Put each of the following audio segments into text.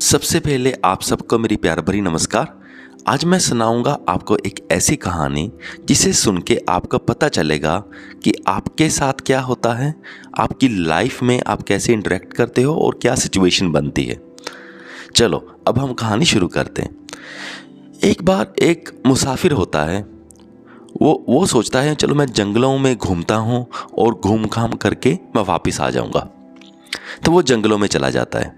सबसे पहले आप सबको मेरी प्यार भरी नमस्कार। आज मैं सुनाऊंगा आपको एक ऐसी कहानी जिसे सुन के आपको पता चलेगा कि आपके साथ क्या होता है, आपकी लाइफ में आप कैसे इंटरेक्ट करते हो और क्या सिचुएशन बनती है। चलो अब हम कहानी शुरू करते हैं। एक बार एक मुसाफिर होता है। वो सोचता है चलो मैं जंगलों में घूमता हूँ और घूम घाम करके मैं वापस आ जाऊँगा। तो वो जंगलों में चला जाता है।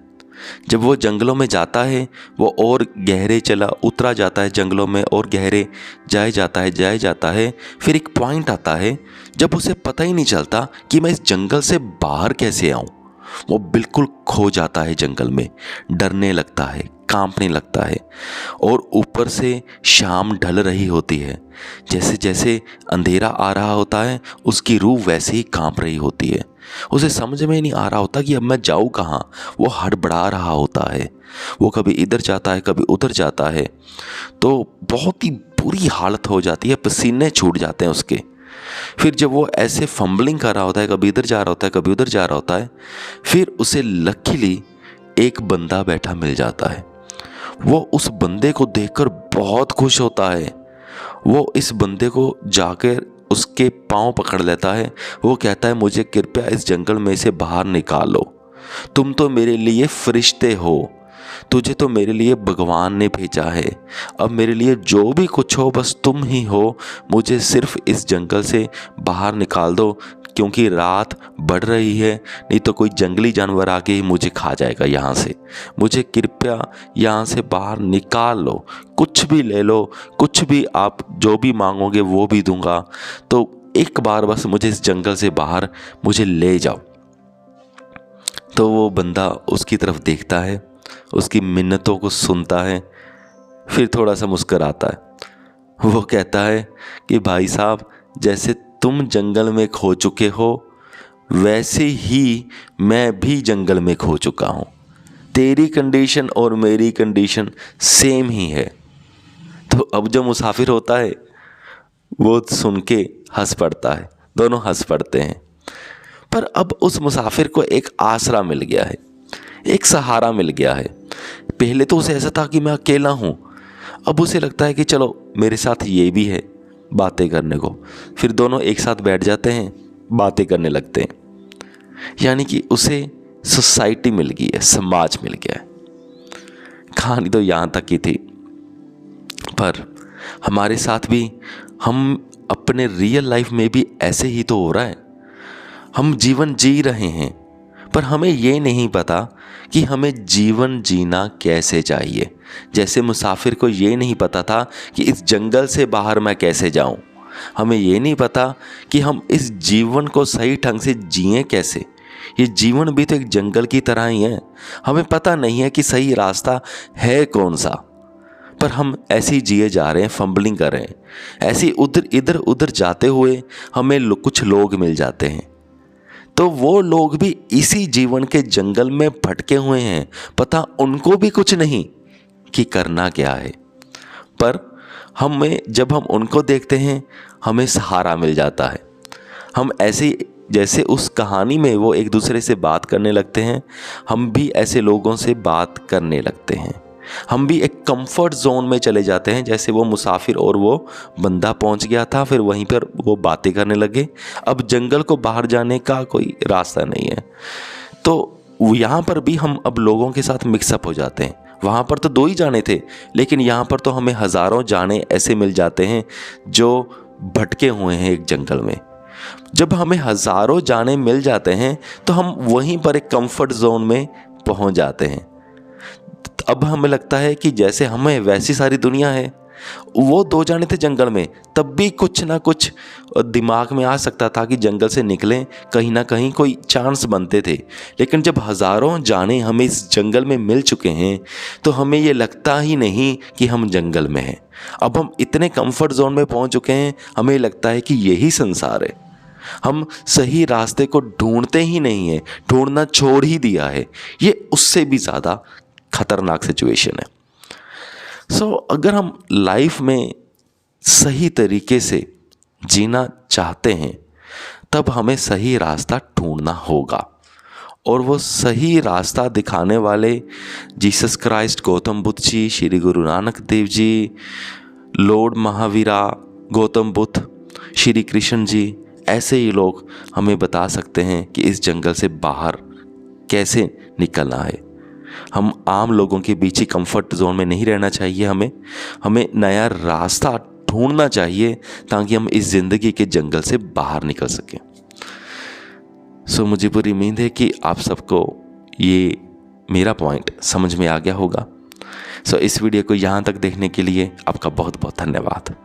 जब वो जंगलों में जाता है वो और गहरे चला उतरा जाता है, जंगलों में और गहरे जाए जाता है। फिर एक पॉइंट आता है जब उसे पता ही नहीं चलता कि मैं इस जंगल से बाहर कैसे आऊं। वो बिल्कुल खो जाता है जंगल में, डरने लगता है, कांपने लगता है और ऊपर से शाम ढल रही होती है। जैसे जैसे अंधेरा आ रहा होता है उसकी रूह वैसे ही कांप रही होती है। उसे समझ में नहीं आ रहा होता कि अब मैं जाऊँ कहाँ। वो हड़बड़ा रहा होता है, वो कभी इधर जाता है कभी उधर जाता है। तो बहुत ही बुरी हालत हो जाती है, पसीने छूट जाते हैं उसके। फिर जब वो ऐसे फंबलिंग कर रहा होता है, कभी इधर जा रहा होता है कभी उधर जा रहा होता है, फिर उसे लकीली एक बंदा बैठा मिल जाता है। वो उस बंदे को देखकर बहुत खुश होता है। वो इस बंदे को जाकर उसके पाँव पकड़ लेता है। वो कहता है मुझे कृपया इस जंगल में से बाहर निकाल लो। तुम तो मेरे लिए फरिश्ते हो, तुझे तो मेरे लिए भगवान ने भेजा है। अब मेरे लिए जो भी कुछ हो बस तुम ही हो। मुझे सिर्फ इस जंगल से बाहर निकाल दो, क्योंकि रात बढ़ रही है, नहीं तो कोई जंगली जानवर आके ही मुझे खा जाएगा यहाँ से। मुझे कृपया यहाँ से बाहर निकाल लो, कुछ भी ले लो, कुछ भी आप जो भी मांगोगे वो भी दूंगा। तो एक बार बस मुझे इस जंगल से बाहर मुझे ले जाओ। तो वो बंदा उसकी तरफ देखता है, उसकी मिन्नतों को सुनता है, फिर थोड़ा सा मुस्कुराता है। वो कहता है कि भाई साहब, जैसे तुम जंगल में खो चुके हो वैसे ही मैं भी जंगल में खो चुका हूँ। तेरी कंडीशन और मेरी कंडीशन सेम ही है। तो अब जो मुसाफिर होता है वो सुन के हंस पड़ता है, दोनों हंस पड़ते हैं। पर अब उस मुसाफिर को एक आसरा मिल गया है, एक सहारा मिल गया है। पहले तो उसे ऐसा था कि मैं अकेला हूँ, अब उसे लगता है कि चलो मेरे साथ ये भी है बातें करने को। फिर दोनों एक साथ बैठ जाते हैं, बातें करने लगते हैं। यानी कि उसे सोसाइटी मिल गई है, समाज मिल गया है। कहानी तो यहाँ तक ही थी, पर हमारे साथ भी हम अपने रियल लाइफ में भी ऐसे ही तो हो रहा है। हम जीवन जी रहे हैं पर हमें ये नहीं पता कि हमें जीवन जीना कैसे चाहिए। जैसे मुसाफिर को ये नहीं पता था कि इस जंगल से बाहर मैं कैसे जाऊं। हमें ये नहीं पता कि हम इस जीवन को सही ढंग से जिएं कैसे। ये जीवन भी तो एक जंगल की तरह ही है। हमें पता नहीं है कि सही रास्ता है कौन सा, पर हम ऐसे ही जिए जा रहे हैं, फंबलिंग कर रहे हैं। ऐसे इधर उधर जाते हुए हमें कुछ लोग मिल जाते हैं। तो वो लोग भी इसी जीवन के जंगल में भटके हुए हैं, पता उनको भी कुछ नहीं कि करना क्या है। पर हमें जब हम उनको देखते हैं हमें सहारा मिल जाता है। हम ऐसे जैसे उस कहानी में वो एक दूसरे से बात करने लगते हैं, हम भी ऐसे लोगों से बात करने लगते हैं। हम भी एक कंफर्ट जोन में चले जाते हैं। जैसे वो मुसाफिर और वो बंदा पहुंच गया था, फिर वहीं पर वो बातें करने लगे। अब जंगल को बाहर जाने का कोई रास्ता नहीं है, तो यहाँ पर भी हम अब लोगों के साथ मिक्सअप हो जाते हैं। वहाँ पर तो दो ही जाने थे, लेकिन यहाँ पर तो हमें हज़ारों जाने ऐसे मिल जाते हैं जो भटके हुए हैं एक जंगल में। जब हमें हज़ारों जाने मिल जाते हैं तो हम वहीं पर एक कंफर्ट जोन में पहुँच जाते हैं। अब हमें लगता है कि जैसे हमें वैसी सारी दुनिया है। वो दो जाने थे जंगल में, तब भी कुछ ना कुछ दिमाग में आ सकता था कि जंगल से निकलें, कहीं ना कहीं कोई चांस बनते थे। लेकिन जब हज़ारों जाने हमें इस जंगल में मिल चुके हैं तो हमें ये लगता ही नहीं कि हम जंगल में हैं। अब हम इतने कंफर्ट जोन में पहुंच चुके हैं, हमें लगता है कि यही संसार है। हम सही रास्ते को ढूंढते ही नहीं है, ढूंढना छोड़ ही दिया है। ये उससे भी ज़्यादा खतरनाक सिचुएशन है। अगर हम लाइफ में सही तरीके से जीना चाहते हैं तब हमें सही रास्ता ढूंढना होगा। और वो सही रास्ता दिखाने वाले Jesus Christ, Gautam Buddha ji, Shri Guru Nanak Dev ji, Lord Mahavira, Gautam Buddha, Shri Krishna ji, ऐसे ही लोग हमें बता सकते हैं कि इस जंगल से बाहर कैसे निकलना है। हम आम लोगों के बीच ही कंफर्ट जोन में नहीं रहना चाहिए, हमें नया रास्ता ढूंढना चाहिए ताकि हम इस ज़िंदगी के जंगल से बाहर निकल सकें। सो मुझे पूरी उम्मीद है कि आप सबको ये मेरा पॉइंट समझ में आ गया होगा। सो इस वीडियो को यहाँ तक देखने के लिए आपका बहुत बहुत धन्यवाद।